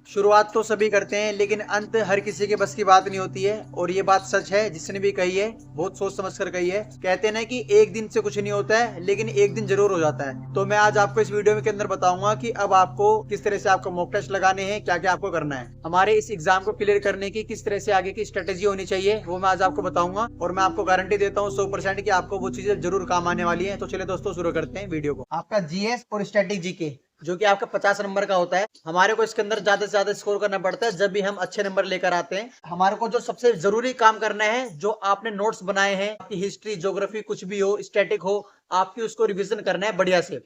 शुरुआत तो सभी करते हैं लेकिन अंत हर किसी के बस की बात नहीं होती है। और ये बात सच है, जिसने भी कही है बहुत सोच समझ कर कही है। कहते हैं ना कि एक दिन से कुछ नहीं होता है लेकिन एक दिन जरूर हो जाता है। तो मैं आज आपको इस वीडियो के अंदर बताऊंगा कि अब आपको किस तरह से आपको मॉक टेस्ट लगाने हैं, क्या क्या आपको करना है। हमारे इस एग्जाम को क्लियर करने की किस तरह से आगे की स्ट्रेटेजी होनी चाहिए वो मैं आज आपको बताऊंगा। और मैं आपको गारंटी देता हूँ 100% की आपको वो चीजें जरूर काम आने वाली है। तो चलिए दोस्तों शुरू करते हैं वीडियो को। आपका जीएस और स्टैटिक जीके जो कि आपका 50 नंबर का होता है, हमारे को इसके अंदर ज्यादा से ज्यादा स्कोर करना पड़ता है जब भी हम अच्छे नंबर लेकर आते हैं। हमारे को जो सबसे जरूरी काम करना है, जो आपने नोट्स बनाए हैं, आपकी हिस्ट्री ज्योग्राफी कुछ भी हो, स्टैटिक हो, आपकी उसको रिवीजन करना है बढ़िया से।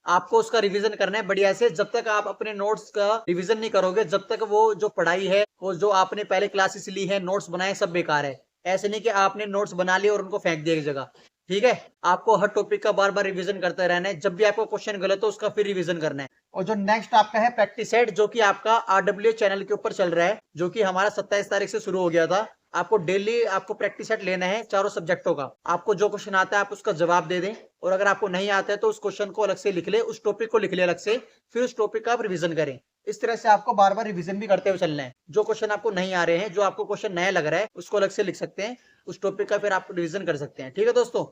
आपको उसका रिवीजन करना है बढ़िया से। जब तक आप अपने नोट्स का रिवीजन नहीं करोगे, जब तक वो जो पढ़ाई है, वो जो आपने पहले क्लासेस ली है, नोट्स बनाए, सब बेकार है। ऐसे नहीं कि आपने नोट्स बना लिए और उनको फेंक दिया एक जगह। ठीक है, आपको हर टॉपिक का बार बार रिवीजन करते रहना है। जब भी आपको क्वेश्चन गलत हो उसका फिर रिवीजन करना है। और जो नेक्स्ट आपका है प्रैक्टिस सेट, जो कि आपका आरडब्ल्यू चैनल के ऊपर चल रहा है, जो कि हमारा 27 तारीख से शुरू हो गया था। आपको डेली आपको प्रैक्टिस सेट लेना है चारों सब्जेक्टों का। आपको जो क्वेश्चन आता है आप उसका जवाब दे दें, और अगर आपको नहीं आता है तो उस क्वेश्चन को अलग से लिख ले, उस टॉपिक को लिख ले अलग से, फिर उस टॉपिक का आप रिवीजन करें। इस तरह से आपको बार बार रिवीजन भी करते हुए चलना है। जो क्वेश्चन आपको नहीं आ रहे हैं, जो आपको क्वेश्चन नया लग रहा है, उसको अलग से लिख सकते हैं, उस टॉपिक का फिर आप रिवीजन कर सकते हैं। ठीक है दोस्तों,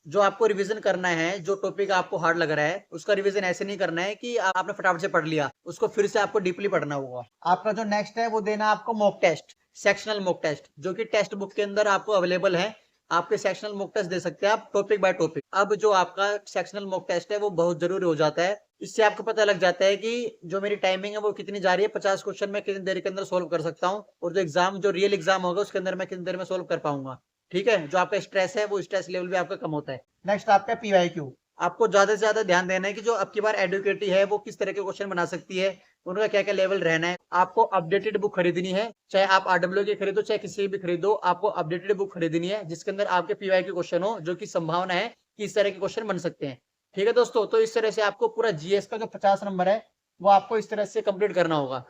जो आपको रिवीजन करना है, जो टॉपिक आपको हार्ड लग रहा है, उसका रिवीजन ऐसे नहीं करना है कि आपने फटाफट से पढ़ लिया, उसको फिर से आपको डीपली पढ़ना होगा। आपका जो नेक्स्ट है वो देना आपको mock test, sectional mock test, जो कि टेक्स्ट बुक के अंदर आपको अवेलेबल है। आपके सेक्शनल मॉक टेस्ट दे सकते हैं आप टॉपिक बाय टॉपिक। अब जो आपका सेक्शनल मॉक टेस्ट है वो बहुत जरूरी हो जाता है। इससे आपको पता लग जाता है कि जो मेरी टाइमिंग है वो कितनी जा रही है, 50 क्वेश्चन मैं कितनी देर के अंदर सोल्व कर सकता हूँ, और जो एग्जाम, जो रियल एग्जाम होगा उसके अंदर मैं कितनी देर में सोल्व कर पाऊंगा। ठीक है, जो आपका स्ट्रेस है वो स्ट्रेस लेवल भी आपका कम होता है। नेक्स्ट आपका पीवाईक्यू। आपको ज्यादा से ज्यादा ध्यान देना है कि जो अब की बार एडुकेटी है वो किस तरह के क्वेश्चन बना सकती है, उनका क्या क्या लेवल रहना है। आपको अपडेटेड बुक खरीदनी है, चाहे आप आरडब्ल्यू की खरीदो चाहे किसी भी खरीदो, आपको अपडेटेड बुक खरीदनी है जिसके अंदर आपके पीवाईक्यू क्वेश्चन हो, जो की संभावना है कि इस तरह के क्वेश्चन बन सकते हैं। ठीक है दोस्तों, तो इस तरह से आपको पूरा जीएस का जो 50 नंबर है वो आपको इस तरह से कंप्लीट करना होगा।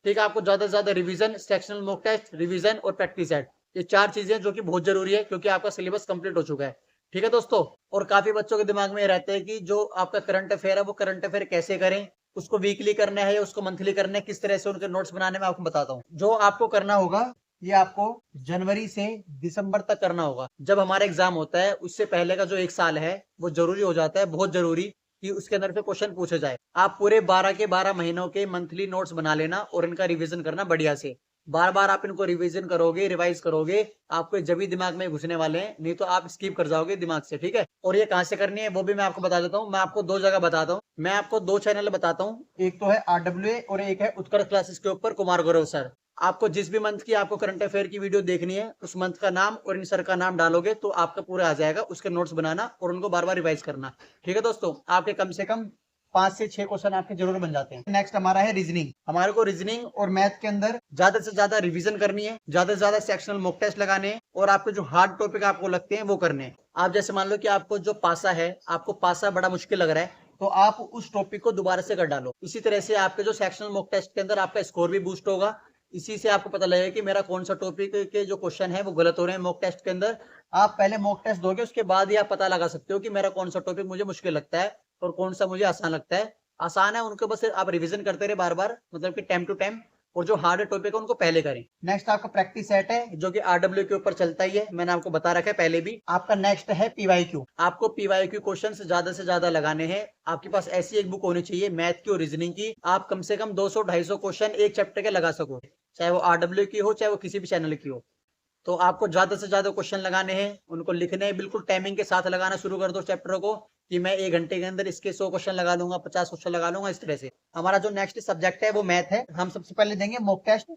ठीक है, आपको ज्यादा से ज्यादा revision, sectional mock test, revision और प्रैक्टिस सेट, ये चार चीजें जो कि बहुत जरूरी है, क्योंकि आपका सिलेबस कंप्लीट हो चुका है। ठीक है दोस्तों, और काफी बच्चों के दिमाग में रहता है कि जो आपका करंट अफेयर है वो करंट अफेयर कैसे करें, उसको वीकली करना है या उसको मंथली करना है, किस तरह से उनके नोट्स बनाने में आपको बताता हूँ। जो आपको करना होगा, ये आपको जनवरी से दिसंबर तक करना होगा। जब हमारा एग्जाम होता है उससे पहले का जो एक साल है वो जरूरी हो जाता है, बहुत जरूरी, कि उसके अंदर से क्वेश्चन पूछे जाए। आप पूरे 12 के 12 महीनों के मंथली नोट्स बना लेना और इनका रिवीजन करना बढ़िया से। बार बार आप इनको रिवीजन करोगे, रिवाइज करोगे, आपको जब भी दिमाग में घुसने वाले हैं, नहीं तो आप स्किप कर जाओगे दिमाग से। ठीक है, और ये कहाँ से करनी है वो भी मैं आपको बता देता हूँ। मैं आपको दो जगह बताता हूँ, मैं आपको दो चैनल बताता हूँ। एक तो है आरडब्ल्यू और एक है उत्कर्ष क्लासेस के ऊपर कुमार गौरव सर। आपको जिस भी मंथ की आपको करंट अफेयर की वीडियो देखनी है, उस मंथ का नाम और इन सर का नाम डालोगे तो आपका पूरा आ जाएगा। उसके नोट्स बनाना और उनको बार बार रिवाइज करना। ठीक है दोस्तों, आपके कम से कम 5 से 6 क्वेश्चन आपके जरूर बन जाते हैं। नेक्स्ट हमारा है रीजनिंग। हमारे को रीजनिंग और मैथ के अंदर ज्यादा से ज्यादा रिवीजन करनी है, ज्यादा से ज्यादा सेक्शनल मॉक टेस्ट लगाने हैं, और आपके जो हार्ड टॉपिक आपको लगते हैं वो करने हैं। आप जैसे मान लो कि आपको जो पासा है, आपको पासा बड़ा मुश्किल लग रहा है, तो आप उस टॉपिक को दोबारा से कर डालो। इसी तरह से आपके जो सेक्शनल मॉक टेस्ट के अंदर आपका स्कोर भी बूस्ट होगा। इसी से आपको पता लगेगा कि मेरा कौन सा टॉपिक के जो क्वेश्चन है वो गलत हो रहे हैं मॉक टेस्ट के अंदर। आप पहले मॉक टेस्ट दोगे, उसके बाद ही आप पता लगा सकते हो कि मेरा कौन सा टॉपिक मुझे मुश्किल लगता है और कौन सा मुझे आसान लगता है। आसान है उनको बस आप रिवीजन करते रहे बार बार, मतलब कि टाइम टू टाइम, और जो हार्ड टॉपिक है उनको पहले करें। नेक्स्ट आपका प्रैक्टिस सेट है, जो कि आरडब्ल्यू के ऊपर चलता ही है, मैंने आपको बता रखा है पहले भी। आपका नेक्स्ट है पीवाईक्यू। आपको पीवाईक्यू क्वेश्चन ज्यादा से ज्यादा लगाने हैं। आपके पास ऐसी एक बुक होनी चाहिए मैथ की और रीजनिंग की, आप कम से कम 200-250 क्वेश्चन एक चैप्टर के लगा सको, चाहे वो आरडब्ल्यू की हो चाहे वो किसी भी चैनल की हो। तो आपको ज्यादा से ज्यादा क्वेश्चन लगाने हैं, उनको लिखने हैं, बिल्कुल टाइमिंग के साथ लगाना शुरू कर दो चैप्टरों को, कि मैं 1 घंटे के अंदर इसके 100 क्वेश्चन लगा लूंगा, 50 क्वेश्चन लगा लूंगा, इस तरह से। हमारा जो नेक्स्ट सब्जेक्ट है वो मैथ है। हम सबसे पहले देंगे मॉक टेस्ट।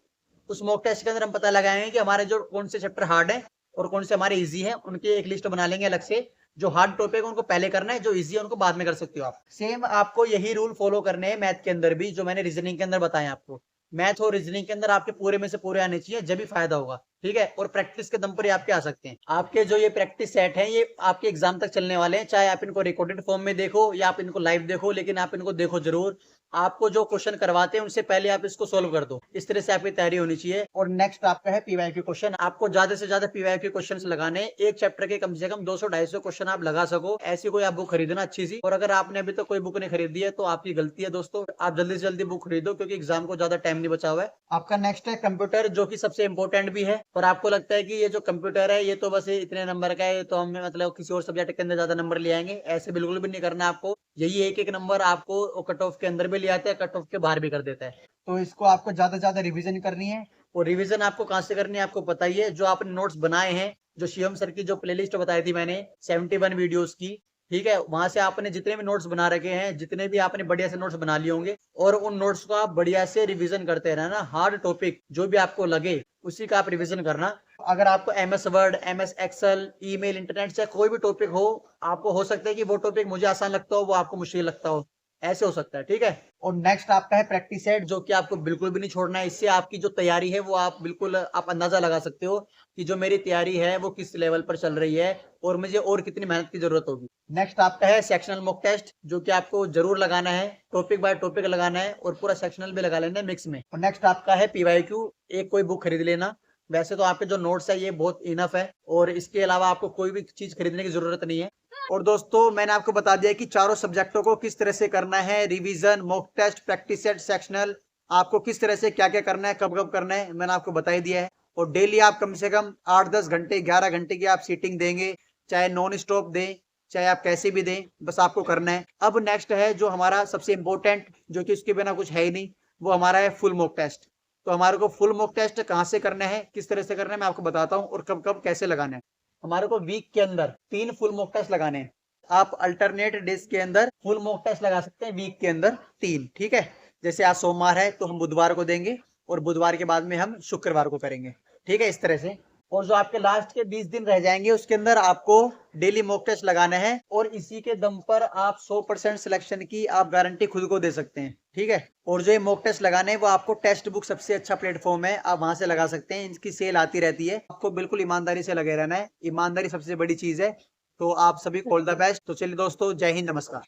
उस मॉक टेस्ट के अंदर हम पता लगाएंगे कि हमारे जो कौन से चैप्टर हार्ड है और कौन से हमारे इजी है, उनकी एक लिस्ट बना लेंगे अलग से। जो हार्ड टॉपिक है उनको पहले करना है, जो इजी है उनको बाद में कर सकते हो आप। सेम आपको यही रूल फॉलो करने हैं मैथ के अंदर भी, जो मैंने रीजनिंग के अंदर बताए आपको। मैथ और रीजनिंग के अंदर आपके पूरे में से पूरे आने चाहिए, जब भी फायदा होगा। ठीक है, और प्रैक्टिस के दम पर ही आपके आ सकते हैं। आपके जो ये प्रैक्टिस सेट है ये आपके एग्जाम तक चलने वाले हैं, चाहे आप इनको रिकॉर्डेड फॉर्म में देखो या आप इनको लाइव देखो, लेकिन आप इनको देखो जरूर। आपको जो क्वेश्चन करवाते हैं उनसे पहले आप इसको सोल्व कर दो। इस तरह से आपकी तैयारी होनी चाहिए। और नेक्स्ट आपका है पीवाईक्यू क्वेश्चन। आपको ज्यादा से ज्यादा पीवाईक्यू क्वेश्चन लगाने, एक चैप्टर के कम से कम 200-250 क्वेश्चन आप लगा सको। ऐसी कोई आप बुक खरीदना अच्छी सी। और अगर आपने अभी तक कोई बुक नहीं खरीदी है तो आपकी गलती है दोस्तों, आप जल्दी से जल्दी बुक खरीदो, क्योंकि एग्जाम को ज्यादा टाइम नहीं बचा हुआ है। आपका नेक्स्ट है कंप्यूटर, जो कि सबसे इंपॉर्टेंट भी है। और आपको लगता है कि ये जो कंप्यूटर है ये तो बस इतने नंबर का है, तो हमें मतलब किसी और सब्जेक्ट के अंदर ज्यादा नंबर ले आएंगे, ऐसे बिल्कुल भी नहीं करना आपको। यही एक एक नंबर आपको कट ऑफ के अंदर भी ले आता है, कट ऑफ के बाहर भी कर देता है। तो इसको आपको ज्यादा से ज्यादा रिवीजन करनी है। और रिवीजन आपको कहाँ से करनी है आपको पता ही है। जो आपने नोट्स बनाए हैं, जो शिवम सर की जो प्लेलिस्ट बताई थी मैंने 71 वीडियोस की, ठीक है, वहां से आपने जितने भी नोट्स बना रखे हैं, जितने भी आपने बढ़िया से नोट्स बना लिए होंगे, और उन नोट्स को आप बढ़िया से रिवीजन करते रहना। हार्ड टॉपिक जो भी आपको लगे उसी का आप रिवीजन करना। अगर आपको MS Word, MS Excel, email, internet से कोई भी टॉपिक हो, आपको हो सकता है कि वो टॉपिक मुझे आसान लगता हो, वो आपको मुश्किल लगता हो, ऐसे हो सकता है, ठीक है। और नेक्स्ट आपका है प्रैक्टिस सेट, जो कि आपको बिल्कुल भी नहीं छोड़ना है। इससे आपकी जो तैयारी है वो आप बिल्कुल आप अंदाजा लगा सकते हो कि जो मेरी तैयारी है वो किस लेवल पर चल रही है और मुझे और कितनी मेहनत की जरूरत होगी। नेक्स्ट आपका है सेक्शनल मॉक टेस्ट, जो कि आपको जरूर लगाना है, टॉपिक बाय टॉपिक लगाना है और पूरा सेक्शनल भी लगा लेना है मिक्स में। और नेक्स्ट आपका है पीवाईक्यू, एक कोई बुक खरीद लेना। वैसे तो आपके जो नोट्स है ये बहुत इनफ है, और इसके अलावा आपको कोई भी चीज खरीदने की जरूरत नहीं है। और दोस्तों मैंने आपको बता दिया कि चारों सब्जेक्टों को किस तरह से करना है, revision, mock test, practice set, sectional, आपको किस तरह से क्या क्या करना है, कब कब करना है, मैंने आपको बता ही दिया है। और डेली आप कम से कम 8-10 घंटे, 11 घंटे की आप सीटिंग देंगे, चाहे नॉन स्टॉप दें, चाहे आप कैसे भी दें, बस आपको करना है। अब नेक्स्ट है जो हमारा सबसे इंपॉर्टेंट, जो कि उसके बिना कुछ है ही नहीं, वो हमारा है फुल मॉक टेस्ट। तो हमारे को फुल मॉक टेस्ट कहाँ से करना है, किस तरह से करना है, मैं आपको बताता हूँ, और कब कब कैसे लगाना है। हमारे को वीक के अंदर 3 फुल मॉक टेस्ट लगाने हैं। आप अल्टरनेट डेज के अंदर फुल मॉक टेस्ट लगा सकते हैं, वीक के अंदर 3, ठीक है। जैसे आज सोमवार है तो हम बुधवार को देंगे, और बुधवार के बाद में हम शुक्रवार को करेंगे, ठीक है, इस तरह से। और जो आपके लास्ट के 20 दिन रह जाएंगे उसके अंदर आपको डेली मॉक टेस्ट लगाना है, और इसी के दम पर आप 100% सिलेक्शन की आप गारंटी खुद को दे सकते हैं, ठीक है। और जो ये मॉक टेस्ट लगाने हैं वो आपको टेक्स्ट बुक सबसे अच्छा प्लेटफॉर्म है, आप वहां से लगा सकते हैं। इनकी सेल आती रहती है, आपको बिल्कुल ईमानदारी से लगे रहना है, ईमानदारी सबसे बड़ी चीज है। तो आप सभी को ऑल द बेस्ट। तो चलिए दोस्तों, जय हिंद, नमस्कार।